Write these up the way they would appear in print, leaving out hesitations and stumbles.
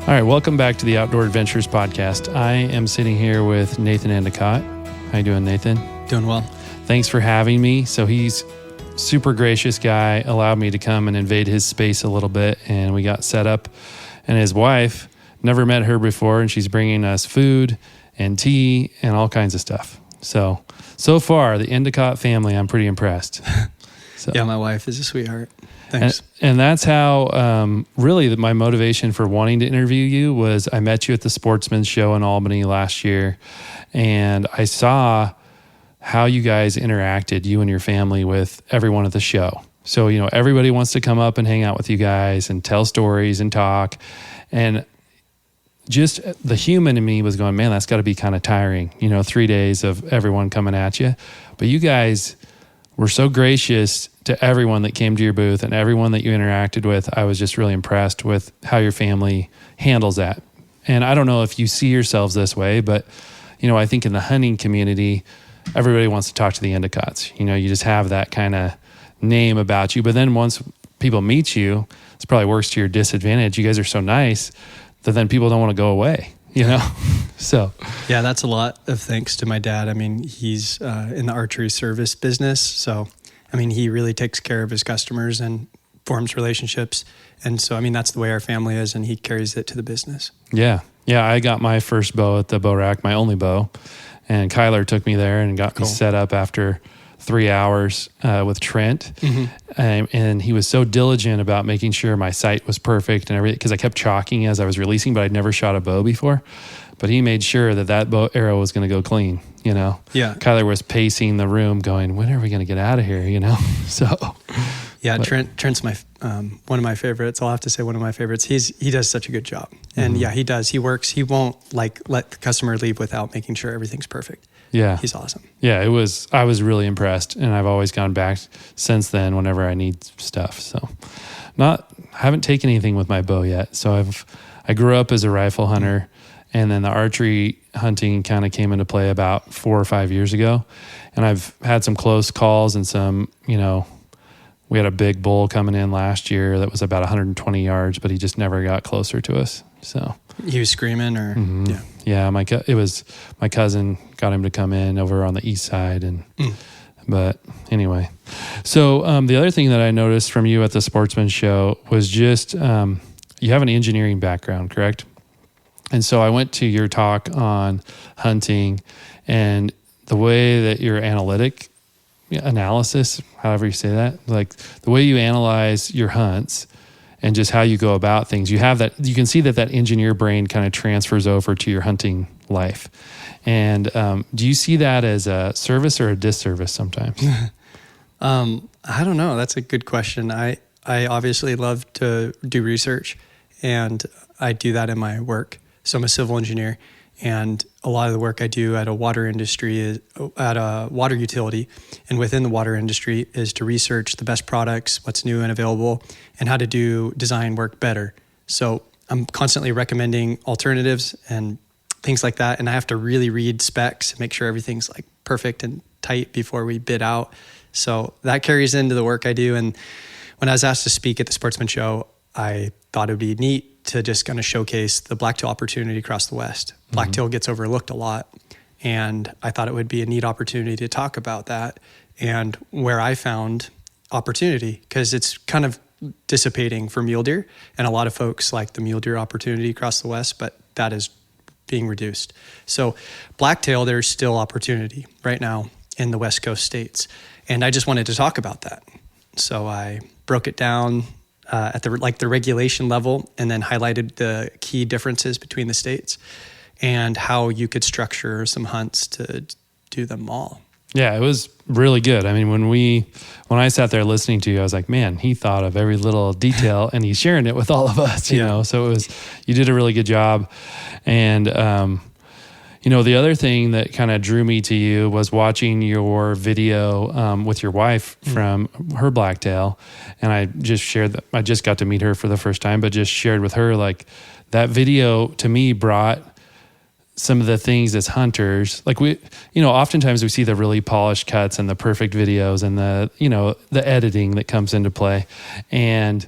All right, welcome back to the Outdoor Adventures Podcast. I am sitting here with Nathan Endicott. How you doing, Nathan? Doing well. Thanks for having me. So he's super gracious guy, allowed me to come and invade his space a little bit, and we got set up. And his wife, never met her before, and she's bringing us food and tea and all kinds of stuff. So far, the Endicott family, I'm pretty impressed. Yeah, my wife is a sweetheart. Thanks. And that's how really my motivation for wanting to interview you was I met you at the Sportsman's Show in Albany last year, and I saw how you guys interacted, you and your family, with everyone at the show. So, everybody wants to come up and hang out with you guys and tell stories and talk. And just the human in me was going, man, that's got to be kind of tiring, 3 days of everyone coming at you. But you guys were so gracious to everyone that came to your booth and everyone that you interacted with. I was just really impressed with how your family handles that. And I don't know if you see yourselves this way, but, I think in the hunting community, everybody wants to talk to the Endicotts. You just have that kind of name about you. But then once people meet you, it's probably works to your disadvantage. You guys are so nice that then people don't want to go away, So yeah, that's a lot of thanks to my dad. I mean, he's in the archery service business. So, he really takes care of his customers and forms relationships. And so, that's the way our family is, and he carries it to the business. Yeah. Yeah. I got my first bow at the bow rack, my only bow. And Kyler took me there and got me set up after 3 hours with Trent. Mm-hmm. And he was so diligent about making sure my sight was perfect and everything, because I kept chalking as I was releasing, but I'd never shot a bow before. But he made sure that bow arrow was going to go clean, Yeah. Kyler was pacing the room going, when are we going to get out of here, So... Yeah, Trent's my one of my favorites. I'll have to say one of my favorites. He does such a good job. And yeah, he does. He works. He won't let the customer leave without making sure everything's perfect. Yeah. He's awesome. Yeah, I was really impressed, and I've always gone back since then whenever I need stuff. So haven't taken anything with my bow yet. So I grew up as a rifle hunter, and then the archery hunting kind of came into play about 4 or 5 years ago. And I've had some close calls and some, we had a big bull coming in last year that was about 120 yards, but he just never got closer to us. So he was screaming, or yeah, it was my cousin got him to come in over on the east side, but anyway. So the other thing that I noticed from you at the Sportsman's Show was just you have an engineering background, correct? And so I went to your talk on hunting and the way that your analysis, however you say that, like the way you analyze your hunts and just how you go about things, you can see that engineer brain kind of transfers over to your hunting life. And do you see that as a service or a disservice sometimes? I don't know. That's a good question. I obviously love to do research, and I do that in my work. So I'm a civil engineer, and a lot of the work I do at a water industry is at a water utility, and within the water industry is to research the best products, what's new and available, and how to do design work better. So I'm constantly recommending alternatives and things like that. And I have to really read specs and make sure everything's like perfect and tight before we bid out. So that carries into the work I do. And when I was asked to speak at the Sportsman Show, I thought it would be neat to just kind of showcase the blacktail opportunity across the West. Blacktail gets overlooked a lot, and I thought it would be a neat opportunity to talk about that and where I found opportunity, because it's kind of dissipating for mule deer, and a lot of folks like the mule deer opportunity across the West, but that is being reduced. So blacktail, there's still opportunity right now in the West Coast states, and I just wanted to talk about that. So I broke it down at the regulation level, and then highlighted the key differences between the states and how you could structure some hunts to do them all. Yeah, it was really good. I mean, when I sat there listening to you, I was like, man, he thought of every little detail and he's sharing it with all of us, you know? So you did a really good job. And, the other thing that kind of drew me to you was watching your video with your wife from her blacktail. And I just shared that I just got to meet her for the first time, but just shared with her, like, that video to me brought some of the things as hunters, like oftentimes we see the really polished cuts and the perfect videos and the editing that comes into play. And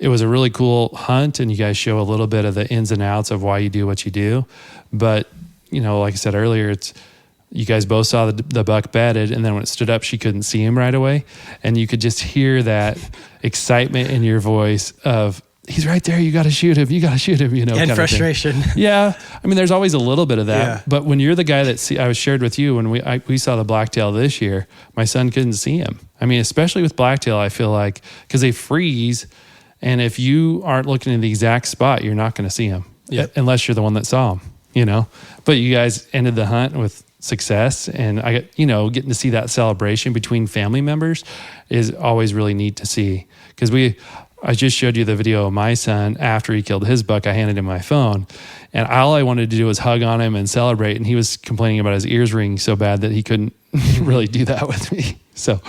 it was a really cool hunt, and you guys show a little bit of the ins and outs of why you do what you do. But, like I said earlier, you guys both saw the buck bedded, and then when it stood up, she couldn't see him right away. And you could just hear that excitement in your voice of, he's right there. You got to shoot him. And frustration. Yeah. I mean, there's always a little bit of that, Yeah. but when you're the guy I was shared with you, when we saw the blacktail this year, my son couldn't see him. I mean, especially with blacktail, I feel like, because they freeze, and if you aren't looking in the exact spot, you're not going to see him unless you're the one that saw him, but you guys ended the hunt with success, and I got, getting to see that celebration between family members is always really neat to see. Because I just showed you the video of my son after he killed his buck. I handed him my phone, and all I wanted to do was hug on him and celebrate. And he was complaining about his ears ringing so bad that he couldn't really do that with me. So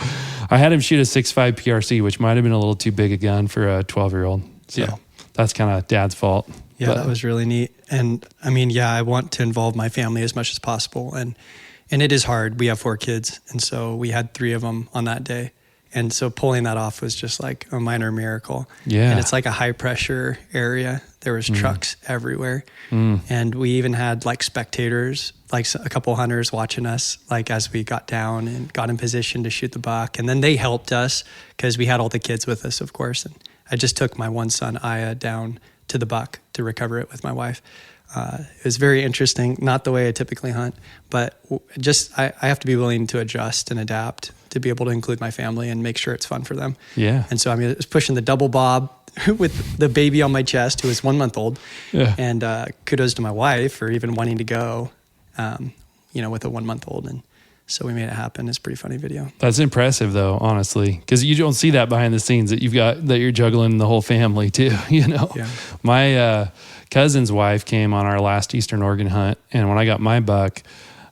I had him shoot a 6.5 PRC, which might have been a little too big a gun for a 12-year-old. So that's kind of Dad's fault. Yeah, that was really neat. And I mean, I want to involve my family as much as possible. And it is hard. We have 4 kids. And so we had 3 of them on that day. And so pulling that off was just like a minor miracle. Yeah. And it's like a high pressure area. There was trucks everywhere. And we even had like spectators, like a couple hunters watching us, like as we got down and got in position to shoot the buck. And then they helped us because we had all the kids with us, of course. And I just took my one son, Aya, down to the buck to recover it with my wife. It was very interesting, not the way I typically hunt, but just I have to be willing to adjust and adapt to be able to include my family and make sure it's fun for them. Yeah. And so I was pushing the double bob with the baby on my chest, who was 1 month old. Yeah. And kudos to my wife for even wanting to go, with a 1 month old. And so we made it happen. It's a pretty funny video. That's impressive, though, honestly, because you don't see that behind the scenes that you're juggling the whole family too. Yeah. My cousin's wife came on our last Eastern Oregon hunt, and when I got my buck,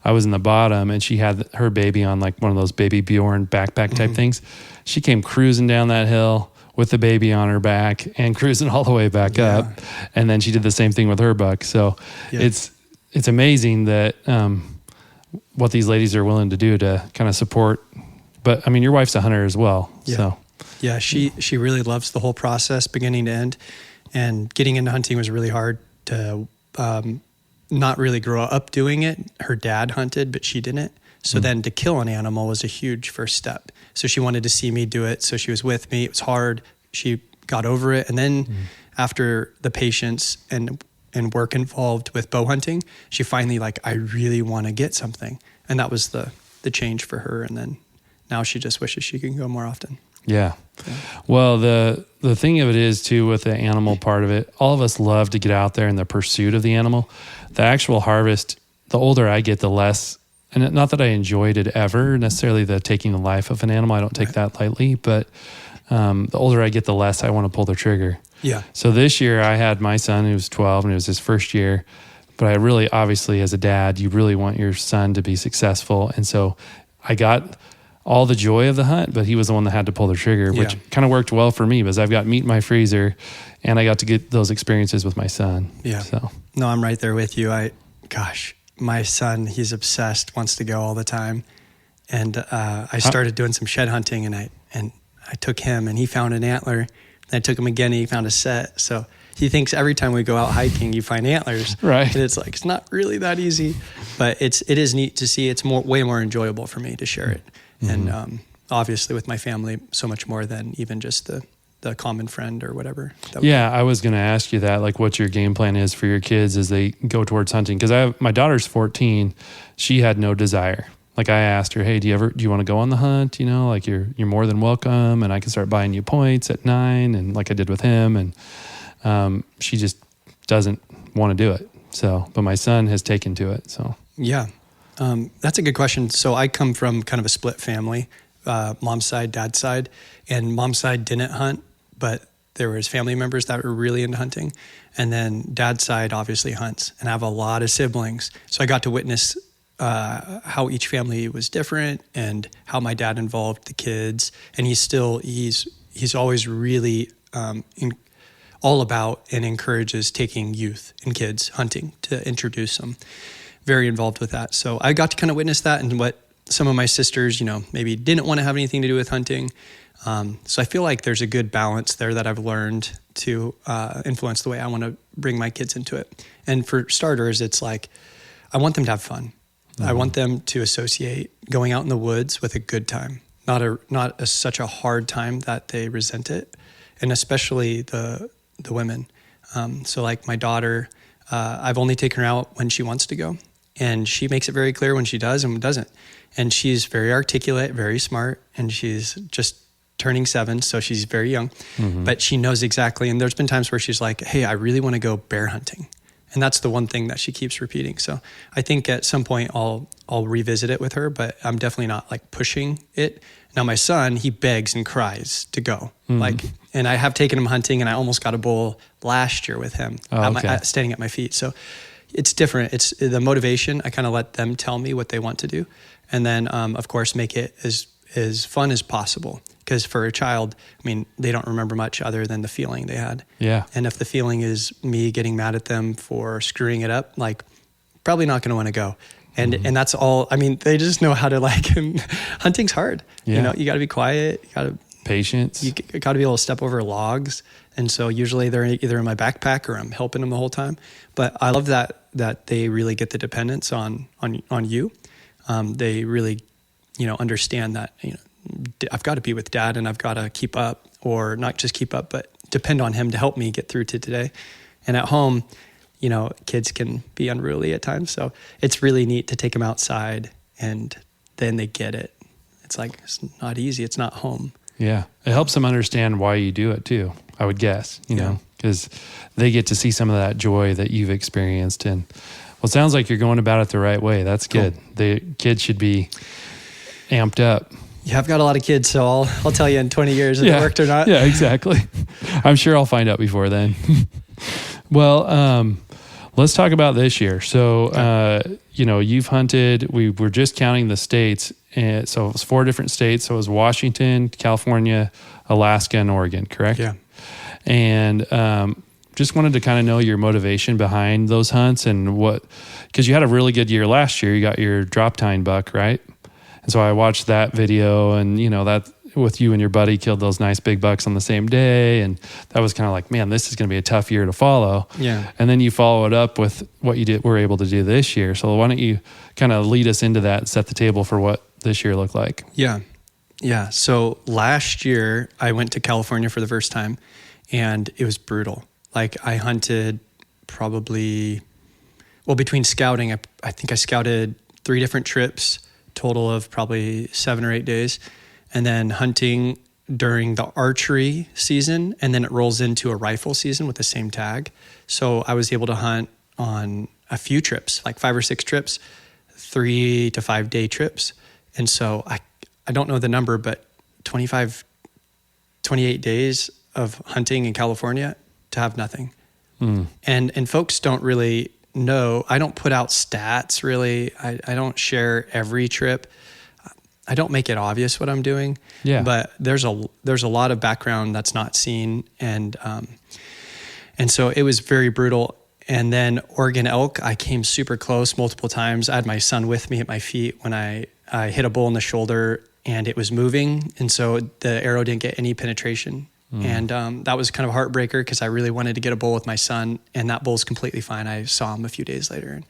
I was in the bottom, and she had her baby on like one of those baby Bjorn backpack type things. She came cruising down that hill with the baby on her back and cruising all the way back up, and then she did the same thing with her buck. So it's amazing that what these ladies are willing to do to kind of support. But I mean, your wife's a hunter as well. Yeah. So yeah, she really loves the whole process, beginning to end. And getting into hunting was really hard to not really grow up doing it. Her dad hunted, but she didn't. So then to kill an animal was a huge first step. So she wanted to see me do it. So she was with me. It was hard. She got over it. And then after the patience and work involved with bow hunting, she finally I really want to get something. And that was the change for her. And then now she just wishes she could go more often. Yeah. Well, the thing of it is too, with the animal part of it, all of us love to get out there in the pursuit of the animal. The actual harvest, the older I get, the less, and not that I enjoyed it ever necessarily, the taking the life of an animal. I don't take that lightly, but the older I get, the less I want to pull the trigger. Yeah. So this year I had my son who was 12 and it was his first year, but I really, obviously as a dad, you really want your son to be successful. And so I got all the joy of the hunt, but he was the one that had to pull the trigger, which kind of worked well for me because I've got meat in my freezer and I got to get those experiences with my son. Yeah. So no, I'm right there with you. My son, he's obsessed, wants to go all the time. And I started doing some shed hunting and I took him and he found an antler. And I took him again and he found a set. So he thinks every time we go out hiking, you find antlers. Right. And it's not really that easy, but it is neat to see. It's way more enjoyable for me to share it. And obviously with my family, so much more than even just the common friend or whatever. I was going to ask you that, what your game plan is for your kids as they go towards hunting. Because my daughter's 14. She had no desire. I asked her, hey, do you want to go on the hunt? You're more than welcome, and I can start buying you points at 9, and like I did with him. And she just doesn't want to do it. So, but my son has taken to it. So yeah. That's a good question. So I come from kind of a split family, mom's side, dad's side, and mom's side didn't hunt, but there was family members that were really into hunting. And then dad's side obviously hunts, and I have a lot of siblings. So I got to witness how each family was different and how my dad involved the kids. And he's always really all about and encourages taking youth and kids hunting to introduce them. Very involved with that. So I got to kind of witness that and what some of my sisters, maybe didn't want to have anything to do with hunting. So I feel like there's a good balance there that I've learned to influence the way I want to bring my kids into it. And for starters, it's like, I want them to have fun. I want them to associate going out in the woods with a good time, not such a hard time that they resent it, and especially the women. So like my daughter, I've only taken her out when she wants to go, and she makes it very clear when she does and doesn't. And she's very articulate, very smart, and she's just turning 7, so she's very young, but she knows exactly. And there's been times where she's like, hey, I really want to go bear hunting. And that's the one thing that she keeps repeating. So I think at some point I'll revisit it with her, but I'm definitely not like pushing it. Now my son, he begs and cries to go. And I have taken him hunting, and I almost got a bull last year with him standing at my feet. So it's different. It's the motivation. I kind of let them tell me what they want to do. And then, of course, make it as fun as possible. Because for a child, I mean, they don't remember much other than the feeling they had. Yeah. And if the feeling is me getting mad at them for screwing it up, like, probably not going to want to go. And that's all. I mean, they just know how to hunting's hard. Yeah. You know, you got to be quiet. You got to patience. You got to be able to step over logs. And so usually they're either in my backpack or I'm helping them the whole time. But I love that they really get the dependence on you. They really, understand that, I've got to be with dad and I've got to keep up, or not just keep up, but depend on him to help me get through to today. And at home, kids can be unruly at times. So it's really neat to take them outside, and then they get it. It's like, it's not easy. It's not home. Yeah. It helps them understand why you do it too, I would guess, because they get to see some of that joy that you've experienced. And well, it sounds like you're going about it the right way. That's good. Cool. The kids should be amped up. Yeah, I've got a lot of kids, so I'll tell you in 20 years if it worked or not. Yeah, exactly. I'm sure I'll find out before then. Well, let's talk about this year. So, you've hunted, we were just counting the states. And so it was 4 different states. So it was Washington, California, Alaska, and Oregon, correct? Yeah. And just wanted to kind of know your motivation behind those hunts and because you had a really good year last year. You got your drop tine buck, right? And so I watched that video, and that with you and your buddy killed those nice big bucks on the same day. And that was kind of like, man, this is going to be a tough year to follow. Yeah. And then you follow it up with what you were able to do this year. So why don't you kind of lead us into that and set the table for what this year looked like? Yeah. Yeah. So last year I went to California for the first time, and it was brutal. Like, I hunted between scouting, I think I scouted 3 different trips, total of probably 7 or 8 days, and then hunting during the archery season, and then it rolls into a rifle season with the same tag. So I was able to hunt on a few trips, like 5 or 6 trips, 3 to 5 day trips. And so I don't know the number, but 28 days of hunting in California to have nothing. And folks don't really know. I don't put out stats really. I don't share every trip. I don't make it obvious what I'm doing. Yeah. But there's a lot of background that's not seen, and so it was very brutal. And then Oregon elk, I came super close multiple times. I had my son with me at my feet when I hit a bull in the shoulder, and it was moving, and so the arrow didn't get any penetration. And that was kind of a heartbreaker, because I really wanted to get a bull with my son, and that bull's completely fine. I saw him a few days later.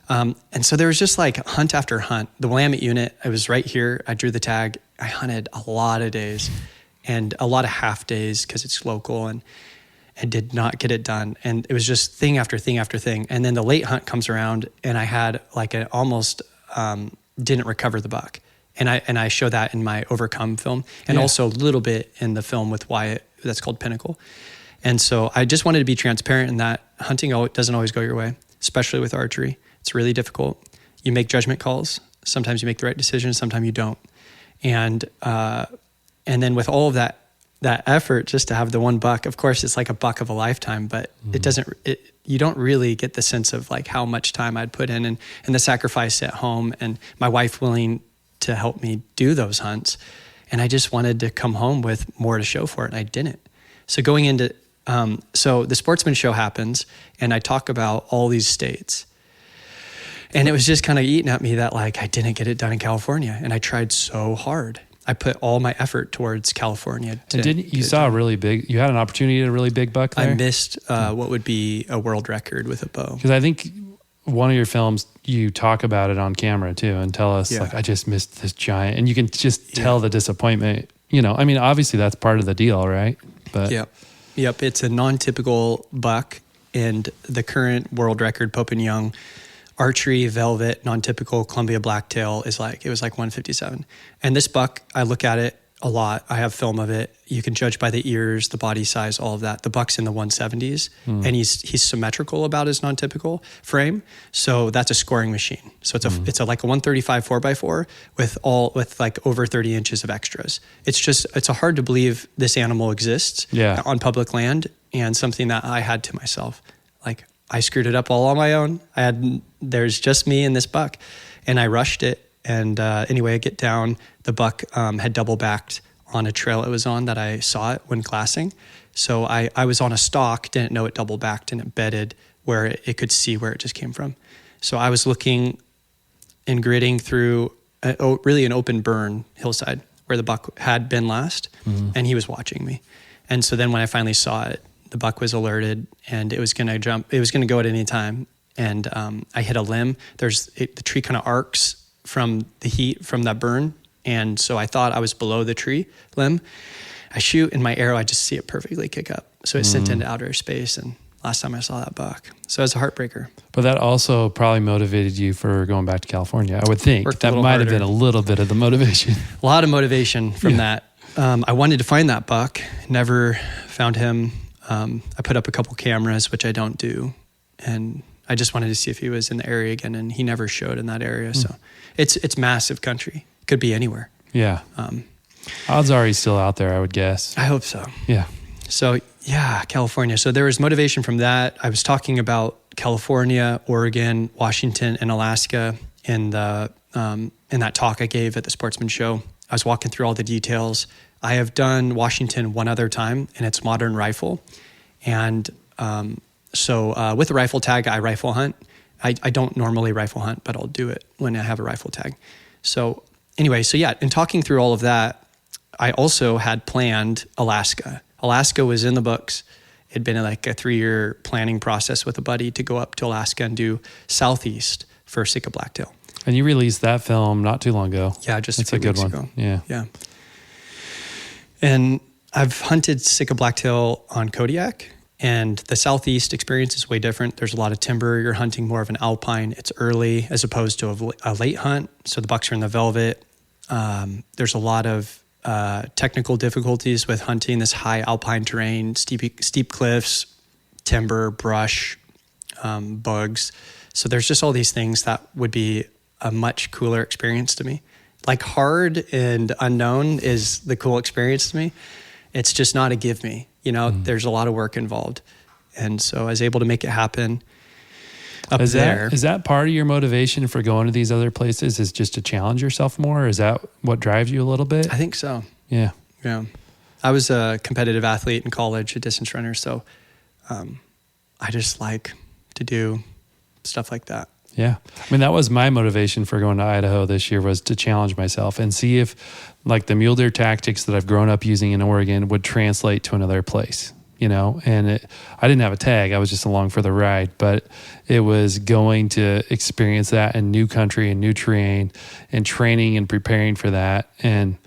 And so there was just like hunt after hunt. The Willamette unit, I was right here. I drew the tag. I hunted a lot of days and a lot of half days because it's local, and did not get it done. And it was just thing after thing after thing. And then the late hunt comes around, and I had like almost didn't recover the buck. And I show that in my Overcome film, and also a little bit in the film with Wyatt that's called Pinnacle. And so I just wanted to be transparent in that hunting doesn't always go your way, especially with archery. It's really difficult. You make judgment calls. Sometimes you make the right decision, sometimes you don't. And then with all of that effort just to have the one buck, of course it's like a buck of a lifetime, but you don't really get the sense of like how much time I'd put in, and the sacrifice at home, and my wife willing to help me do those hunts. And I just wanted to come home with more to show for it, and I didn't. So going into, so the Sportsman Show happens, and I talk about all these states. And it was just kind of eating at me that like I didn't get it done in California, and I tried so hard. I put all my effort towards California. And didn't you saw a really big? You had an opportunity at a really big buck there. I missed what would be a world record with a bow. Because I think one of your films, you talk about it on camera too, and tell us like, I just missed this giant, and you can just tell the disappointment. You know, I mean, obviously that's part of the deal, right? But yep. It's a non-typical buck, and the current world record, Pope and Young, archery, velvet, non-typical Columbia Blacktail it was like 157. And this buck, I look at it a lot. I have film of it. You can judge by the ears, the body size, all of that. The buck's in the 170s, and he's symmetrical about his non-typical frame. So that's a scoring machine. So it's like a 135 4x4 with like over 30 inches of extras. It's hard to believe this animal exists on public land, and something that I had to myself. Like, I screwed it up all on my own. There's just me and this buck, and I rushed it. And anyway, I get down. The buck had double backed on a trail it was on that I saw it when glassing. So I was on a stalk, didn't know it double backed, and it bedded where it could see where it just came from. So I was looking and gridding through really an open burn hillside where the buck had been last, and he was watching me. And so then when I finally saw it, the buck was alerted, and it was going to jump. It was going to go at any time. And I hit a limb. The tree kind of arcs from the heat from that burn. And so I thought I was below the tree limb. I shoot, and my arrow, I just see it perfectly kick up. So it sent into outer space. And last time I saw that buck. So it was a heartbreaker. But that also probably motivated you for going back to California. I would think that might have been a little bit of the motivation. A lot of motivation from that. I wanted to find that buck, never found him. I put up a couple cameras, which I don't do. And I just wanted to see if he was in the area again, and he never showed in that area. So it's massive country. Could be anywhere. Yeah. Odds are he's still out there, I would guess. I hope so. Yeah. So California. So there was motivation from that. I was talking about California, Oregon, Washington, and Alaska in that talk I gave at the Sportsman Show. I was walking through all the details. I have done Washington one other time, and it's modern rifle. And so with a rifle tag, I rifle hunt. I don't normally rifle hunt, but I'll do it when I have a rifle tag. So anyway, in talking through all of that, I also had planned Alaska. Alaska was in the books. It'd been like a 3-year planning process with a buddy to go up to Alaska and do Southeast for Sitka Blacktail. And you released that film not too long ago. Yeah, just it's a few weeks good one. ago. Yeah. And I've hunted Sitka Blacktail on Kodiak, and the Southeast experience is way different. There's a lot of timber. You're hunting more of an alpine. It's early as opposed to a late hunt. So the bucks are in the velvet. There's a lot of technical difficulties with hunting this high alpine terrain, steep cliffs, timber, brush, bugs. So there's just all these things that would be a much cooler experience to me. Like, hard and unknown is the cool experience to me. It's just not a give me. There's a lot of work involved. And so I was able to make it happen up there. Is that part of your motivation for going to these other places, is just to challenge yourself more? Is that what drives you a little bit? I think so. Yeah. I was a competitive athlete in college, a distance runner. So I just like to do stuff like that. Yeah. I mean, that was my motivation for going to Idaho this year, was to challenge myself and see if like the mule deer tactics that I've grown up using in Oregon would translate to another place, and I didn't have a tag. I was just along for the ride, but it was going to experience that in new country and new terrain and training and preparing for that. And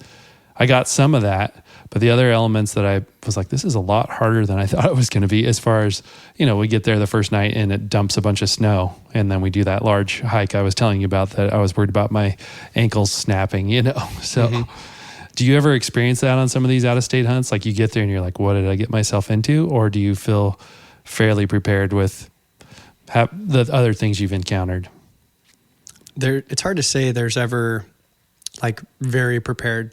I got some of that, but the other elements that I was like, this is a lot harder than I thought it was going to be, as far as, we get there the first night and it dumps a bunch of snow. And then we do that large hike I was telling you about that I was worried about my ankles snapping, So do you ever experience that on some of these out-of-state hunts? Like, you get there and you're like, what did I get myself into? Or do you feel fairly prepared with the other things you've encountered? It's hard to say there's ever like very prepared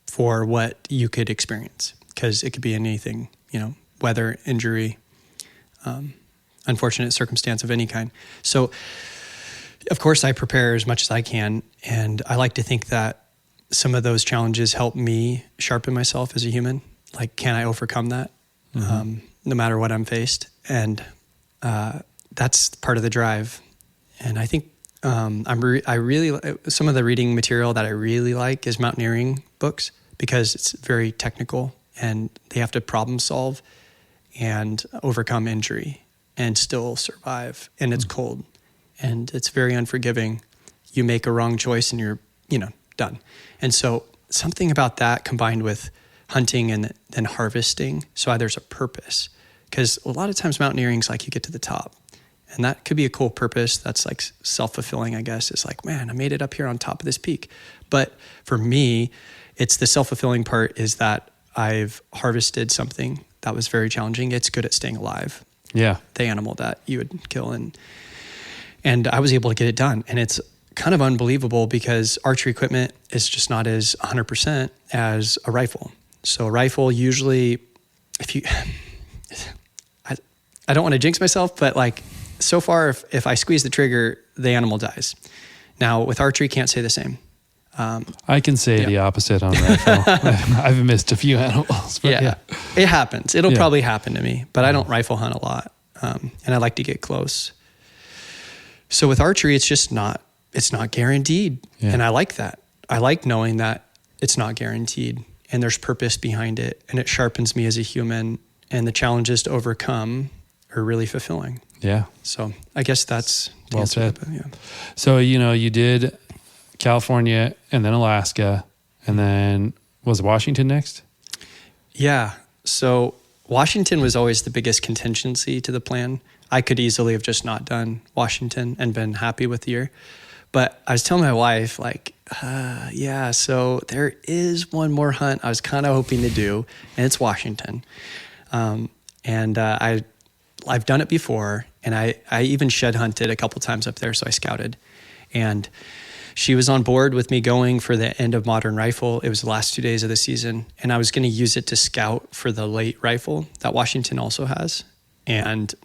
for what you could experience, because it could be anything, weather, injury, unfortunate circumstance of any kind. So of course I prepare as much as I can. And I like to think that some of those challenges help me sharpen myself as a human. Like, can I overcome that? No matter what I'm faced? And that's part of the drive. And I think I really some of the reading material that I really like is mountaineering books because it's very technical and they have to problem solve and overcome injury and still survive. And it's cold and it's very unforgiving. You make a wrong choice and you're, done. And so something about that combined with hunting and then harvesting. So there's a purpose, because a lot of times mountaineering is like you get to the top. And that could be a cool purpose. That's like self-fulfilling, I guess. It's like, man, I made it up here on top of this peak. But for me, it's the self-fulfilling part is that I've harvested something that was very challenging. It's good at staying alive. Yeah. The animal that you would kill. And I was able to get it done. And it's kind of unbelievable because archery equipment is just not as 100% as a rifle. So a rifle usually, I don't want to jinx myself, but like, so far, if I squeeze the trigger, the animal dies. Now, with archery, can't say the same. I can say the opposite on rifle. I've missed a few animals. But yeah, it happens. It'll probably happen to me, but I don't rifle hunt a lot, and I like to get close. So with archery, it's not guaranteed, and I like that. I like knowing that it's not guaranteed, and there's purpose behind it, and it sharpens me as a human, and the challenges to overcome are really fulfilling. Yeah. So I guess that's the well answer. said. Yeah. So, you did California and then Alaska, and then was Washington next? Yeah. So Washington was always the biggest contingency to the plan. I could easily have just not done Washington and been happy with the year. But I was telling my wife, so there is one more hunt I was kind of hoping to do, and it's Washington. I've done it before, and I even shed hunted a couple times up there, so I scouted. And she was on board with me going for the end of Modern Rifle. It was the last 2 days of the season, and I was going to use it to scout for the late rifle that Washington also has. And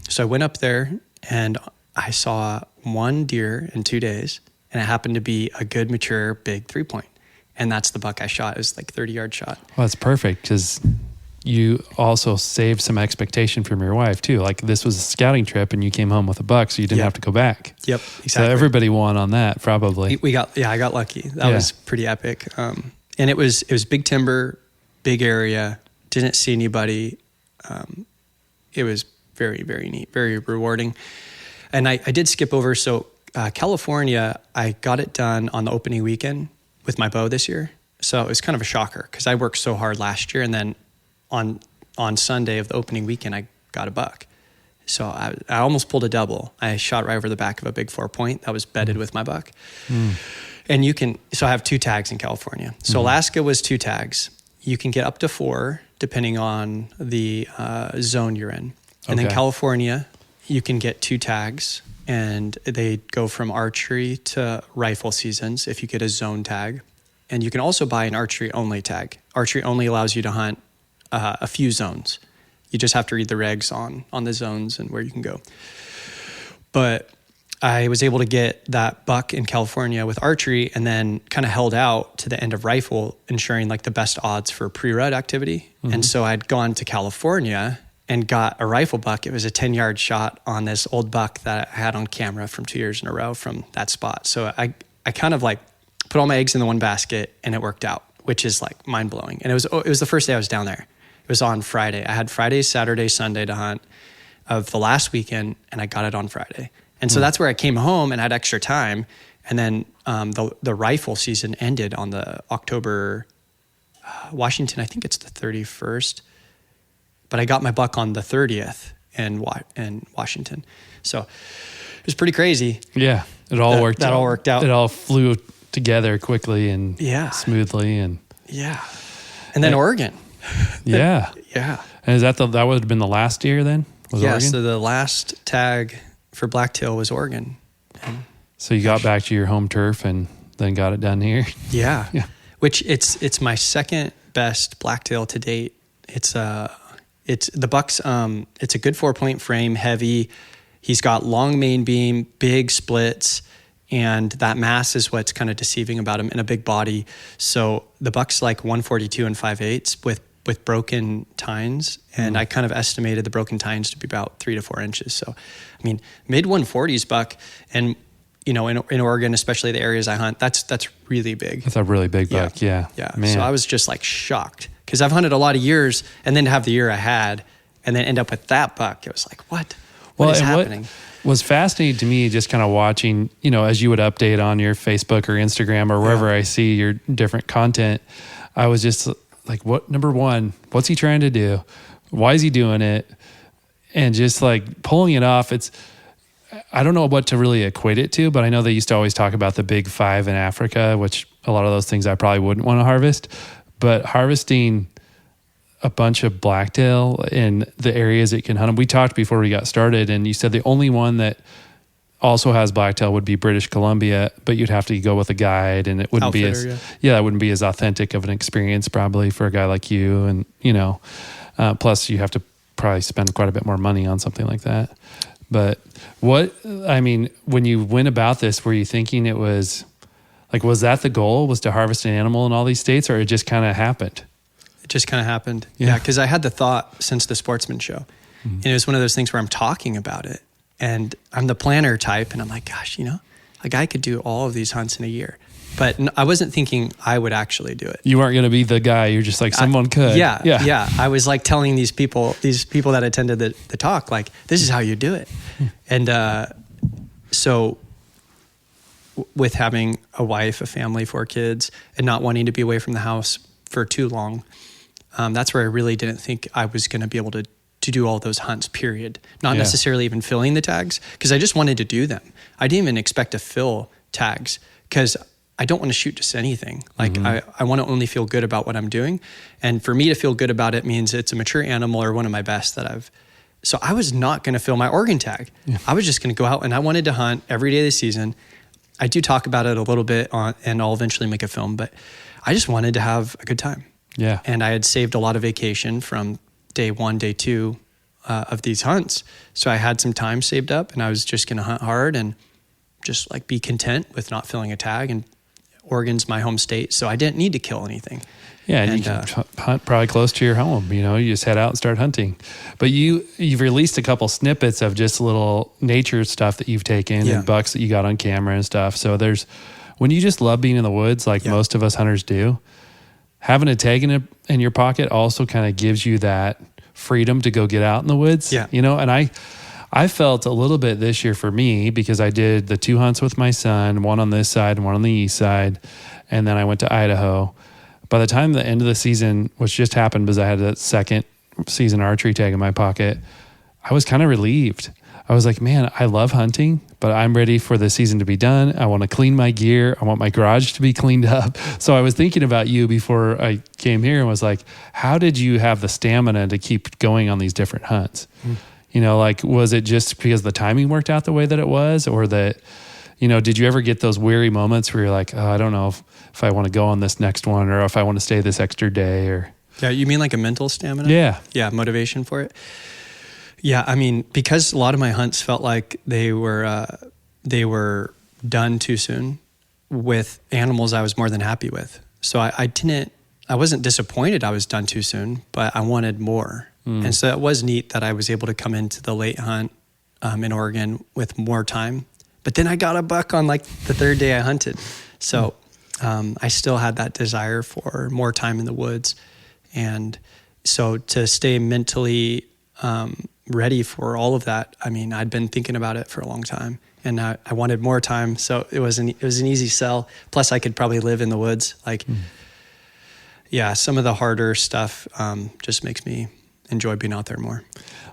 so I went up there, and I saw one deer in 2 days, and it happened to be a good, mature, big 3-point. And that's the buck I shot. It was like 30-yard shot. Well, that's perfect, because you also saved some expectation from your wife too. Like this was a scouting trip and you came home with a buck, so you didn't have to go back. Yep, exactly. So everybody won on that probably. I got lucky. That was pretty epic. And it was big timber, big area, didn't see anybody. It was very, very neat, very rewarding. And I did skip over. So California, I got it done on the opening weekend with my bow this year. So it was kind of a shocker because I worked so hard last year, and then on Sunday of the opening weekend, I got a buck. So I almost pulled a double. I shot right over the back of a big 4-point that was bedded with my buck. And so I have 2 tags in California. So Alaska was 2 tags. You can get up to 4 depending on the zone you're in. And then California, you can get 2 tags, and they go from archery to rifle seasons if you get a zone tag. And you can also buy an archery only tag. Archery only allows you to hunt a few zones. You just have to read the regs on the zones and where you can go. But I was able to get that buck in California with archery, and then kind of held out to the end of rifle, ensuring like the best odds for pre-rut activity. And so I'd gone to California and got a rifle buck. It was a 10-yard shot on this old buck that I had on camera from 2 years in a row from that spot. So I kind of like put all my eggs in the one basket, and it worked out, which is like mind blowing. And it was the first day I was down there. It was on Friday. I had Friday, Saturday, Sunday to hunt of the last weekend, and I got it on Friday. And so that's where I came home and had extra time. And then the rifle season ended on the October, Washington, I think it's the 31st. But I got my buck on the 30th in Washington. So it was pretty crazy. Yeah, it all worked out. That all worked out. It all flew together quickly and smoothly. And then Oregon. Yeah. Yeah. And is that would have been the last year then? Oregon? So the last tag for Blacktail was Oregon. So you got back to your home turf and then got it done here? Yeah. Which it's my second best Blacktail to date. It's the buck's it's a good 4-point frame, heavy. He's got long main beam, big splits, and that mass is what's kind of deceiving about him, in a big body. So the buck's like 142 and 5/8 with broken tines, and I kind of estimated the broken tines to be about 3 to 4 inches. So, I mean, mid 140s buck, and in Oregon, especially the areas I hunt, that's really big. That's a really big buck. Yeah. Man. So I was just like shocked because I've hunted a lot of years, and then to have the year I had and then end up with that buck, it was like, what is happening? What was fascinating to me, just kind of watching, as you would update on your Facebook or Instagram or wherever I see your different content, I was just like, number one, what's he trying to do? Why is he doing it? And just like pulling it off, I don't know what to really equate it to, but I know they used to always talk about the big five in Africa, which a lot of those things I probably wouldn't want to harvest, but harvesting a bunch of blacktail in the areas it can hunt them. We talked before we got started, and you said the only one that also has blacktail would be British Columbia, but you'd have to go with a guide, and it wouldn't be as that wouldn't be as authentic of an experience probably for a guy like you. And plus you have to probably spend quite a bit more money on something like that. But when you went about this, were you thinking it was like, was that the goal, was to harvest an animal in all these states, or it just kind of happened? It just kind of happened. Yeah. Cause I had the thought since the Sportsman show, and it was one of those things where I'm talking about it and I'm the planner type, and I'm like, gosh, like I could do all of these hunts in a year, but I wasn't thinking I would actually do it. You weren't going to be the guy. You're just like, someone could. Yeah. I was like telling these people that attended the talk, like, this is how you do it. And so with having a wife, a family, 4 kids, and not wanting to be away from the house for too long, that's where I really didn't think I was going to be able to do all those hunts, period. Not necessarily even filling the tags, because I just wanted to do them. I didn't even expect to fill tags because I don't want to shoot just anything. Like I want to only feel good about what I'm doing. And for me to feel good about it means it's a mature animal or one of my best so I was not going to fill my Oregon tag. Yeah. I was just going to go out, and I wanted to hunt every day of the season. I do talk about it a little bit and I'll eventually make a film, but I just wanted to have a good time. Yeah. And I had saved a lot of vacation from day 1, day 2 of these hunts. So I had some time saved up, and I was just going to hunt hard and just like be content with not filling a tag. And Oregon's my home state, so I didn't need to kill anything. Yeah, and you can hunt probably close to your home. You just head out and start hunting. But you've released a couple snippets of just little nature stuff that you've taken and bucks that you got on camera and stuff. So when you just love being in the woods, like most of us hunters do, having a tag in your pocket also kind of gives you that freedom to go get out in the woods. Yeah. And I felt a little bit this year for me, because I did the 2 hunts with my son, one on this side and one on the east side. And then I went to Idaho. By the time the end of the season, which just happened because I had that second season archery tag in my pocket, I was kind of relieved. I was like, man, I love hunting, but I'm ready for the season to be done. I want to clean my gear. I want my garage to be cleaned up. So I was thinking about you before I came here and was like, how did you have the stamina to keep going on these different hunts? Was it just because the timing worked out the way that it was, or that, did you ever get those weary moments where you're like, oh, I don't know if I want to go on this next one, or if I want to stay this extra day, or. Yeah. You mean like a mental stamina? Yeah. Yeah. Motivation for it. Yeah. I mean, because a lot of my hunts felt like they were done too soon with animals I was more than happy with. So I wasn't disappointed I was done too soon, but I wanted more. And so it was neat that I was able to come into the late hunt in Oregon with more time. But then I got a buck on like the 3rd day I hunted. So I still had that desire for more time in the woods. And so to stay mentally ready for all of that, I mean, I'd been thinking about it for a long time, and I wanted more time. So it was an easy sell. Plus I could probably live in the woods. Some of the harder stuff just makes me enjoy being out there more.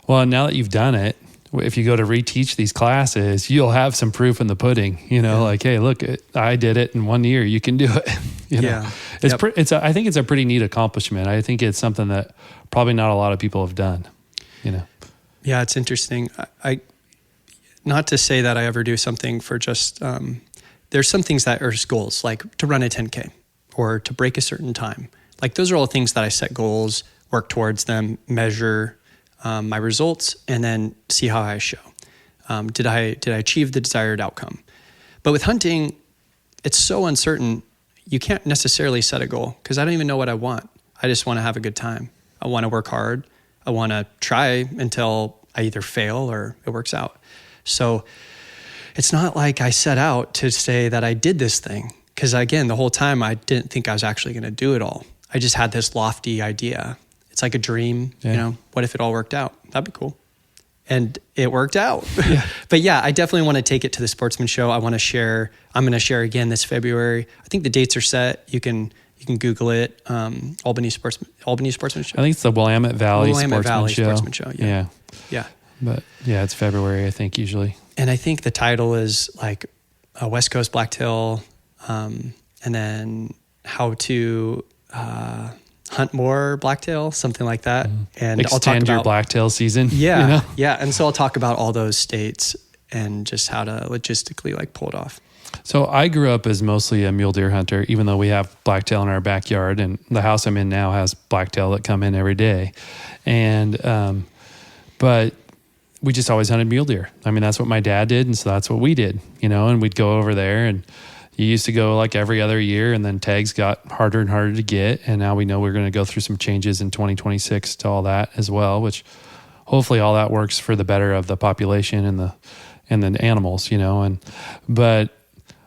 Well, now that you've done it, if you go to reteach these classes, you'll have some proof in the pudding, like, hey, look, I did it in 1 year. You can do it. I think it's a pretty neat accomplishment. I think it's something that probably not a lot of people have done, Yeah, it's interesting. I not to say that I ever do something for just, there's some things that are just goals, like to run a 10K or to break a certain time. Like those are all things that I set goals, work towards them, measure my results, and then see how I show. Did I achieve the desired outcome? But with hunting, it's so uncertain. You can't necessarily set a goal because I don't even know what I want. I just want to have a good time. I want to work hard. I want to try until I either fail or it works out. So it's not like I set out to say that I did this thing. Because again, the whole time I didn't think I was actually going to do it all. I just had this lofty idea. It's like a dream, what if it all worked out? That'd be cool. And it worked out. Yeah. But yeah, I definitely want to take it to the Sportsman Show. I'm going to share again this February. I think the dates are set. You can Google it. Albany Sportsman Show. I think it's the Willamette Valley Sportsman Show. Yeah. But yeah, it's February, I think, usually. And I think the title is like West Coast Blacktail, and then how to hunt more blacktail, something like that. And extend I'll talk about your blacktail season. Yeah. Yeah. And so I'll talk about all those states and just how to logistically like pull it off. So I grew up as mostly a mule deer hunter, even though we have blacktail in our backyard, and the house I'm in now has blacktail that come in every day. And, but we just always hunted mule deer. I mean, that's what my dad did. And so that's what we did, and we'd go over there, and you used to go like every other year, and then tags got harder and harder to get. And now we know we're going to go through some changes in 2026 to all that as well, which hopefully all that works for the better of the population and the animals, but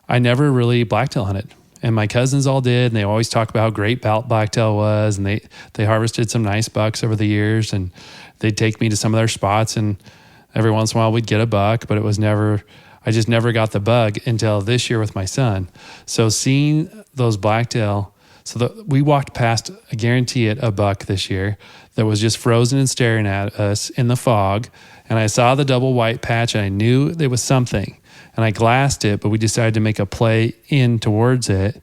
I never really blacktail hunted, and my cousins all did. And they always talk about how great blacktail was. And they harvested some nice bucks over the years, and they'd take me to some of their spots, and every once in a while we'd get a buck, but I just never got the bug until this year with my son. So seeing those blacktail, we walked past, I guarantee it, a buck this year that was just frozen and staring at us in the fog. And I saw the double white patch, and I knew there was something, and I glassed it, but we decided to make a play in towards it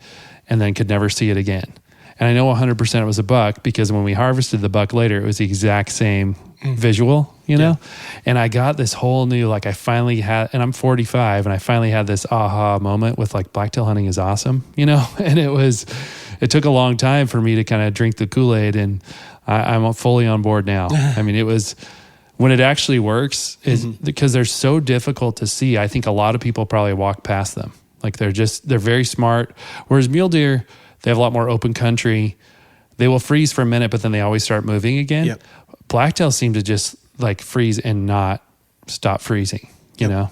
and then could never see it again. And I know 100% it was a buck, because when we harvested the buck later, it was the exact same visual, know? And I got this whole new, like I finally had, and I'm 45, and I finally had this aha moment with like blacktail hunting is awesome, and it took a long time for me to kind of drink the Kool-Aid, and I'm fully on board now. I mean, it was, when it actually works, is because they're so difficult to see. I think a lot of people probably walk past them. Like they're very smart. Whereas mule deer, they have a lot more open country. They will freeze for a minute, but then they always start moving again. Yep. Blacktail seem to just like freeze and not stop freezing, you know?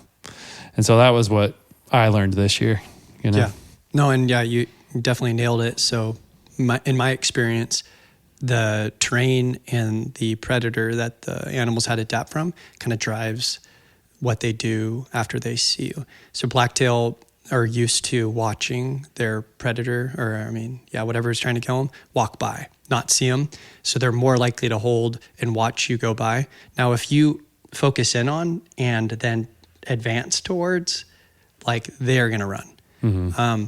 And so that was what I learned this year, Yeah. No, and you definitely nailed it. So in my experience, the terrain and the predator that the animals had to adapt from kind of drives what they do after they see you. So blacktail are used to watching their predator, whatever is trying to kill them, walk by, not see them. So they're more likely to hold and watch you go by. Now, if you focus in on and then advance towards, like they're going to run. Mm-hmm.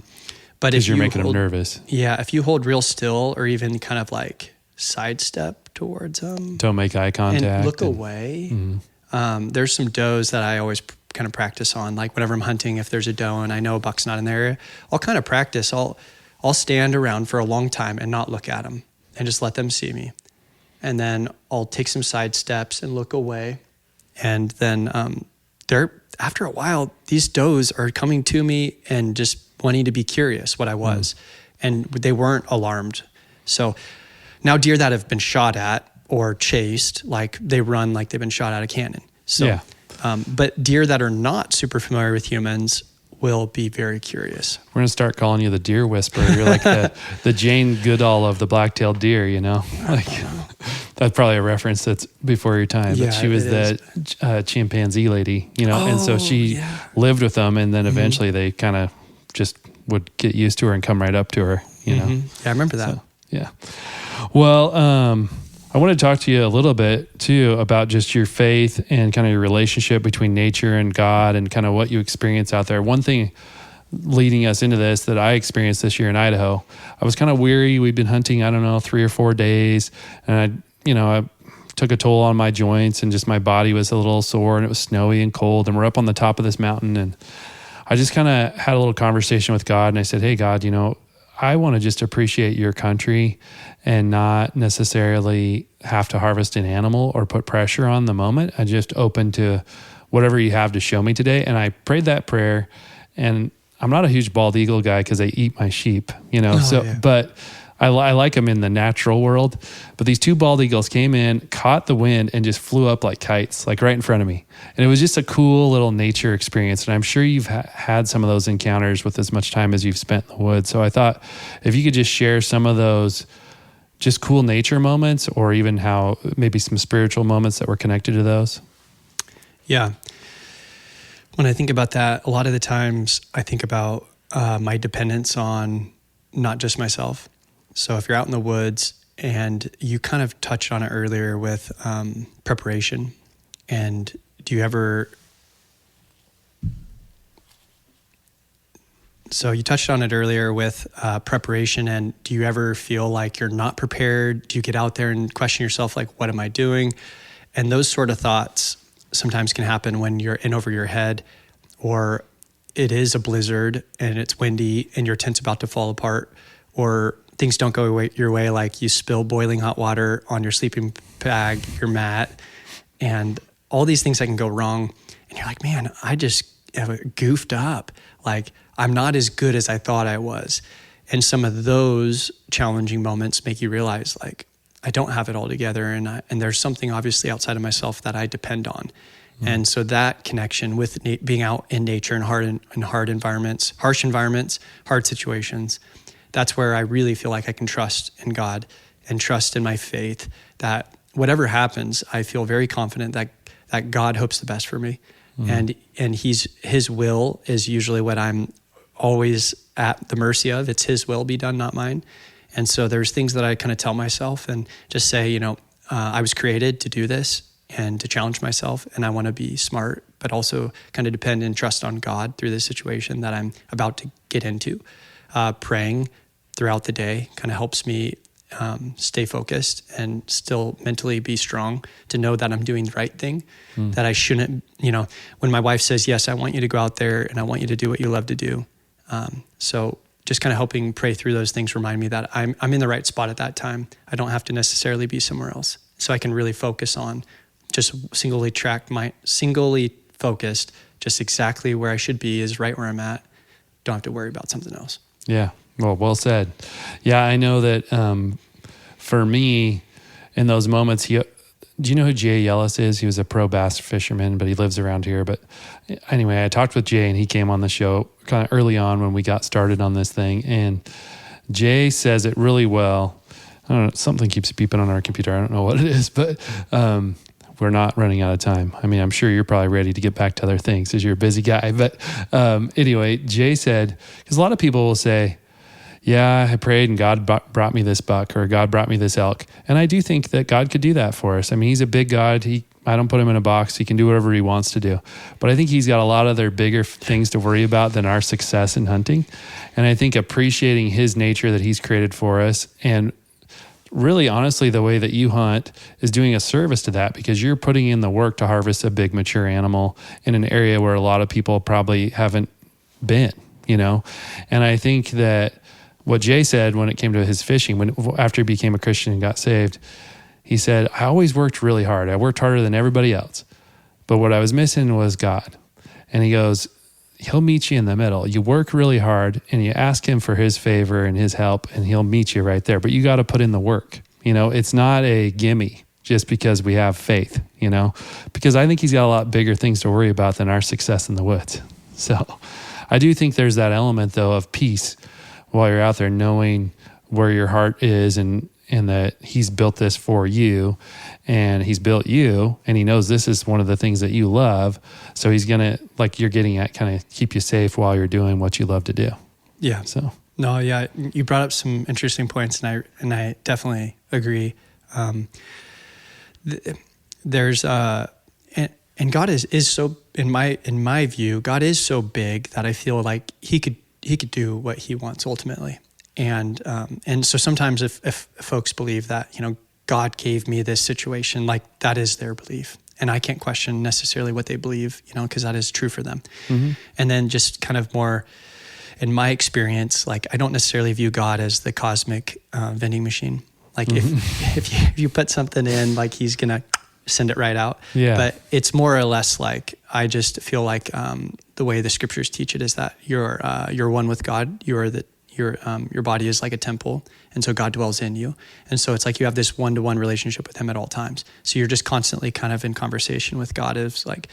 But if you're making them nervous. Yeah. If you hold real still or even kind of like sidestep towards them. Don't make eye contact. And look away. Mm-hmm. There's some does that I always kind of practice on, like whenever I'm hunting, if there's a doe and I know a buck's not in the area, I'll kind of practice. I'll stand around for a long time and not look at them and just let them see me. And then I'll take some side steps and look away. And then after a while, these does are coming to me and just wanting to be curious what I was. And they weren't alarmed. So now deer that have been shot at or chased, like they run like they've been shot out of cannon. So, but deer that are not super familiar with humans will be very curious. We're going to start calling you the deer whisperer. You're like the Jane Goodall of the black-tailed deer, Like that's probably a reference that's before your time. Yeah, but she was the chimpanzee lady, and so she lived with them, and then eventually they kind of just would get used to her and come right up to her, know. Yeah, I remember that. So, yeah. Well, I want to talk to you a little bit too about just your faith and kind of your relationship between nature and God and kind of what you experience out there. One thing leading us into this that I experienced this year in Idaho, I was kind of weary. We'd been hunting, 3 or 4 days, and I took a toll on my joints, and just my body was a little sore, and it was snowy and cold, and we're up on the top of this mountain, and I just kind of had a little conversation with God, and I said, hey, God, I want to just appreciate your country and not necessarily have to harvest an animal or put pressure on the moment. I'm just open to whatever you have to show me today. And I prayed that prayer, and I'm not a huge bald eagle guy because they eat my sheep, but I like them in the natural world, but these two bald eagles came in, caught the wind, and just flew up like kites, like right in front of me. And it was just a cool little nature experience. And I'm sure you've had some of those encounters with as much time as you've spent in the woods. So I thought if you could just share some of those just cool nature moments, or even how maybe some spiritual moments that were connected to those. Yeah. When I think about that, a lot of the times I think about my dependence on not just myself. So if you're out in the woods, and you kind of touched on it earlier with preparation, and do you ever... So you touched on it earlier with preparation, and do you ever feel like you're not prepared? Do you get out there and question yourself, like, what am I doing? And those sort of thoughts sometimes can happen when you're in over your head, or it is a blizzard and it's windy and your tent's about to fall apart, or things don't go your way, like you spill boiling hot water on your sleeping bag, your mat, and all these things that can go wrong. And you're like, man, I just have goofed up. Like, I'm not as good as I thought I was. And some of those challenging moments make you realize, like, I don't have it all together, and there's something obviously outside of myself that I depend on. Mm-hmm. And so that connection with being out in nature and hard environments, harsh environments, hard situations, that's where I really feel like I can trust in God and trust in my faith that whatever happens, I feel very confident that God hopes the best for me. Mm-hmm. And his will is usually what I'm always at the mercy of. It's his will be done, not mine. And so there's things that I kind of tell myself and just say, I was created to do this and to challenge myself, and I want to be smart, but also kind of depend and trust on God through this situation that I'm about to get into. Praying throughout the day kind of helps me stay focused and still mentally be strong to know that I'm doing the right thing, that I shouldn't, when my wife says, yes, I want you to go out there and I want you to do what you love to do. So just kind of helping pray through those things remind me that I'm in the right spot at that time. I don't have to necessarily be somewhere else. So I can really focus on just singly focused, just exactly where I should be is right where I'm at. Don't have to worry about something else. Yeah. Well said. Yeah, I know that for me, in those moments, do you know who Jay Yellis is? He was a pro bass fisherman, but he lives around here. But anyway, I talked with Jay, and he came on the show kind of early on when we got started on this thing. And Jay says it really well. I don't know, something keeps beeping on our computer. I don't know what it is, but we're not running out of time. I mean, I'm sure you're probably ready to get back to other things because you're a busy guy. But anyway, Jay said, because a lot of people will say, yeah, I prayed and God brought me this buck, or God brought me this elk. And I do think that God could do that for us. I mean, he's a big God. I don't put him in a box. He can do whatever he wants to do. But I think he's got a lot of other bigger things to worry about than our success in hunting. And I think appreciating his nature that he's created for us, and really, honestly, the way that you hunt is doing a service to that, because you're putting in the work to harvest a big mature animal in an area where a lot of people probably haven't been, And I think that what Jay said when it came to his fishing, after he became a Christian and got saved, he said, I always worked really hard. I worked harder than everybody else. But what I was missing was God. And he goes, he'll meet you in the middle. You work really hard and you ask him for his favor and his help, and he'll meet you right there. But you got to put in the work. It's not a gimme just because we have faith, because I think he's got a lot bigger things to worry about than our success in the woods. So I do think there's that element, though, of peace while you're out there, knowing where your heart is, and that he's built this for you, and he's built you, and he knows this is one of the things that you love. So he's going to, like you're getting at, kind of keep you safe while you're doing what you love to do. Yeah. So. No, yeah. You brought up some interesting points, and I definitely agree. There's, and God is so, in my view, God is so big that I feel like he could do what he wants ultimately. And so sometimes if folks believe that, God gave me this situation, like that is their belief. And I can't question necessarily what they believe, because that is true for them. Mm-hmm. And then just kind of more in my experience, like I don't necessarily view God as the cosmic vending machine. Like if you put something in, like he's going to send it right out. Yeah. But it's more or less like, I just feel like the way the scriptures teach it is that you're one with God. You are your body is like a temple, and so God dwells in you. And so it's like you have this one-to-one relationship with him at all times. So you're just constantly kind of in conversation with God. It's like,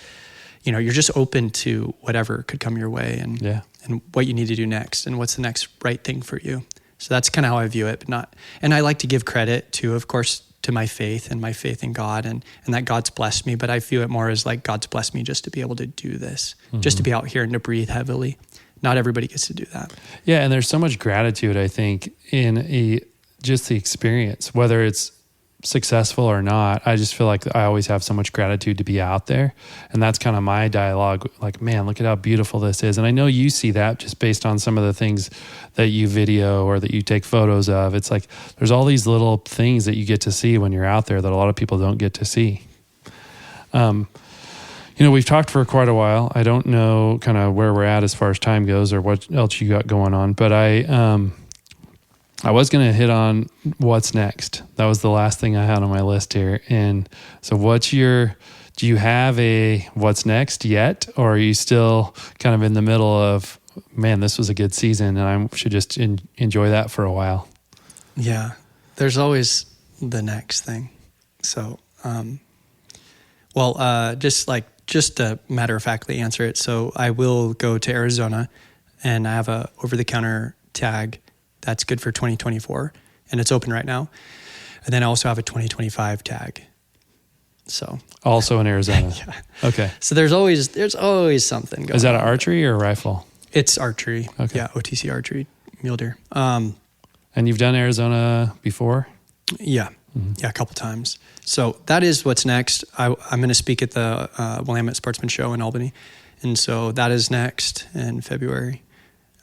you're just open to whatever could come your way and what you need to do next and what's the next right thing for you. So that's kind of how I view it, and I like to give credit to, of course, to my faith in God and that God's blessed me, but I view it more as like God's blessed me just to be able to do this, just to be out here and to breathe heavily. Not everybody gets to do that. Yeah. And there's so much gratitude, I think, in just the experience, whether it's successful or not. I just feel like I always have so much gratitude to be out there. And that's kind of my dialogue. Like, man, look at how beautiful this is. And I know you see that just based on some of the things that you video or that you take photos of. It's like, there's all these little things that you get to see when you're out there that a lot of people don't get to see. We've talked for quite a while. I don't know kind of where we're at as far as time goes or what else you got going on, but I was going to hit on what's next. That was the last thing I had on my list here. And so do you have a what's next yet? Or are you still kind of in the middle of, man, this was a good season and I should just enjoy that for a while? Yeah, there's always the next thing. So, just to matter-of-factly answer it. So I will go to Arizona and I have a over-the-counter tag that's good for 2024, and it's open right now. And then I also have a 2025 tag. So also in Arizona. Yeah. Okay. So there's always something going on. Is that an archery or a rifle? It's archery. Okay. Yeah, OTC archery, mule deer. And you've done Arizona before? Yeah. Mm-hmm. Yeah, a couple times. So that is what's next. I'm going to speak at the Willamette Sportsman Show in Albany. And so that is next in February.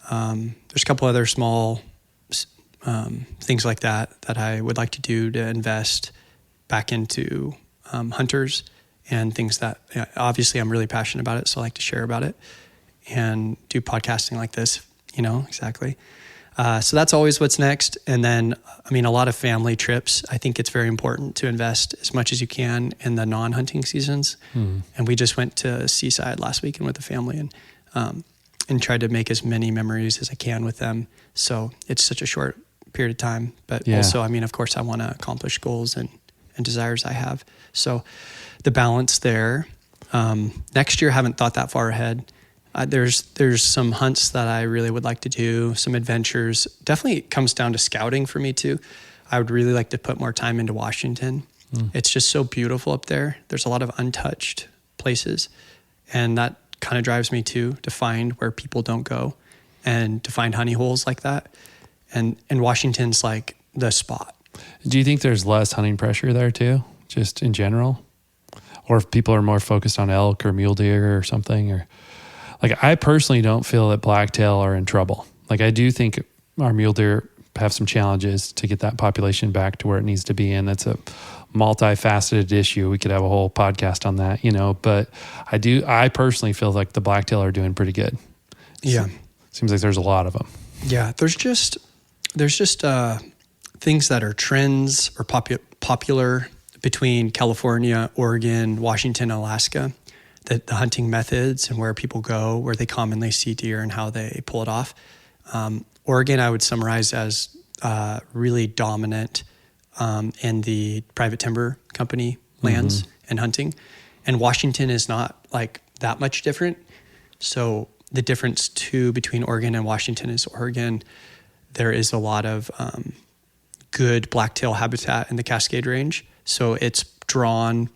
There's a couple other small things like that I would like to do to invest back into hunters and things that obviously I'm really passionate about it. So I like to share about it and do podcasting like this, exactly. So that's always what's next. And then, a lot of family trips. I think it's very important to invest as much as you can in the non-hunting seasons. And we just went to Seaside last weekend with the family and tried to make as many memories as I can with them. So it's such a short period of time, but also, of course I want to accomplish goals and desires I have. So the balance there, next year, I haven't thought that far ahead. There's some hunts that I really would like to do, some adventures. Definitely it comes down to scouting for me too. I would really like to put more time into Washington. It's just so beautiful up there. There's a lot of untouched places, and that kind of drives me to find where people don't go and to find honey holes like that. And Washington's like the spot. Do you think there's less hunting pressure there too, just in general? Or if people are more focused on elk or mule deer or something? Or like, I personally don't feel that blacktail are in trouble. Like, I do think our mule deer have some challenges to get that population back to where it needs to be. And that's a multifaceted issue. We could have a whole podcast on that, but I personally feel like the blacktail are doing pretty good. Yeah. Seems like there's a lot of them. Yeah. There's just things that are trends or popular between California, Oregon, Washington, Alaska, the hunting methods and where people go, where they commonly see deer and how they pull it off. Oregon, I would summarize as really dominant in the private timber company lands and hunting. And Washington is not like that much different. So the difference too between Oregon and Washington is Oregon, there is a lot of good blacktail habitat in the Cascade Range. So it's drawn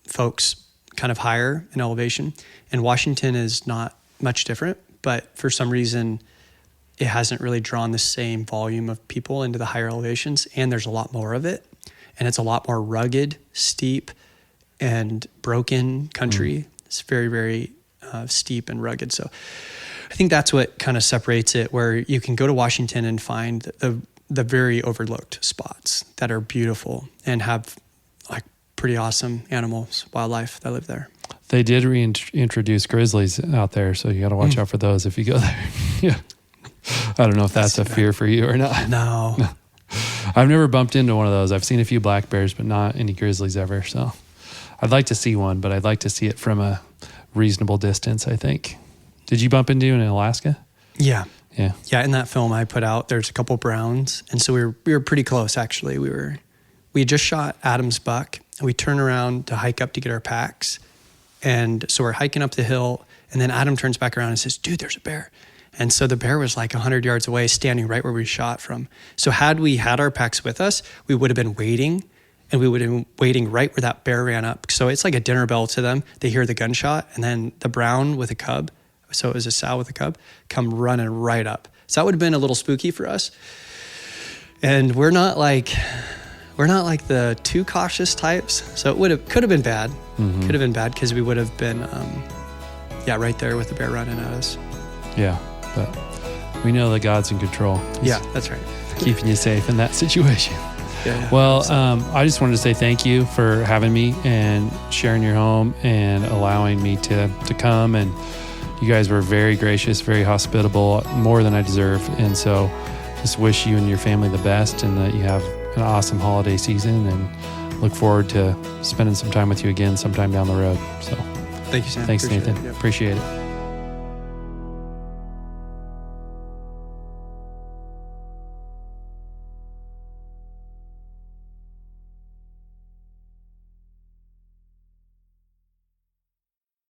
folks kind of higher in elevation. And Washington is not much different, but for some reason it hasn't really drawn the same volume of people into the higher elevations, and there's a lot more of it. And it's a lot more rugged, steep, and broken country. It's very, very steep and rugged. So I think that's what kind of separates it, where you can go to Washington and find the very overlooked spots that are beautiful and have like pretty awesome animals, wildlife that live there. They did reintroduce grizzlies out there, so you got to watch out for those if you go there. Yeah. I don't know if that's a fear for you or not. No. I've never bumped into one of those. I've seen a few black bears, but not any grizzlies ever. So I'd like to see one, but I'd like to see it from a reasonable distance, I think. Did you bump into in Alaska? Yeah. Yeah. Yeah, in that film I put out, there's a couple browns, and so we were pretty close actually. We had just shot Adam's buck, and we turn around to hike up to get our packs, and so we're hiking up the hill, and then Adam turns back around and says, "Dude, there's a bear." And so the bear was like 100 yards away, standing right where we shot from. So had we had our packs with us, we would have been waiting, and we would have been waiting right where that bear ran up. So it's like a dinner bell to them. They hear the gunshot, and then the brown with a cub, so it was a sow with a cub, come running right up. So that would have been a little spooky for us. And we're not like the too cautious types. So could have been bad. Mm-hmm. Could have been bad because we would have been, right there with the bear running at us. Yeah, but we know that God's in control. He's that's right. keeping you safe in that situation. Yeah, well, I just wanted to say thank you for having me and sharing your home and allowing me to come. And you guys were very gracious, very hospitable, more than I deserve. And so just wish you and your family the best, and that you have an awesome holiday season, and look forward to spending some time with you again sometime down the road. So thank you, Sam. thanks, Appreciate Nathan. it. Yep. Appreciate it.